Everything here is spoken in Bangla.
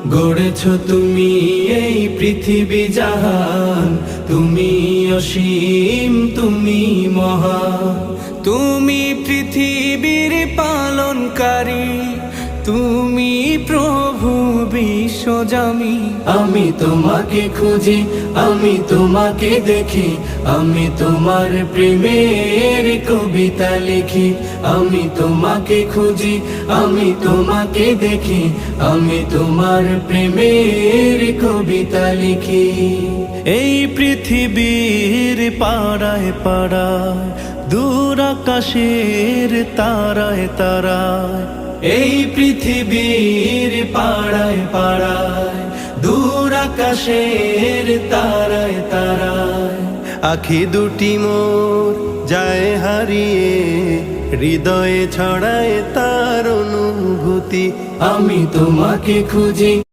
গড়েছ তুমি এই পৃথিবী জাহান, তুমি অসীম, তুমি মহান। তুমি পৃথিবীর পালনকারী, তুমি প্রভু বিশ্বজামি। আমি তোমাকে খুঁজি, আমি তোমাকে দেখি, আমি তোমার প্রেমের কবিতা লিখি। আমি তোমাকে খুঁজি, আমি তোমাকে দেখি, আমি তোমার প্রেমের কবিতা লিখি। এই পৃথিবীর পাড়ায় পাড়ায়, দূর আকাশের তারায় তারায়, এই পৃথিবীর পাড়ায় পাড়ায়, দূর আকাশের তারায় তারায়, আখি দুটি মোর যায় হারিয়ে, হৃদয়ে ছড়ায় তার অনুভূতি। আমি তোমাকে খুঁজি।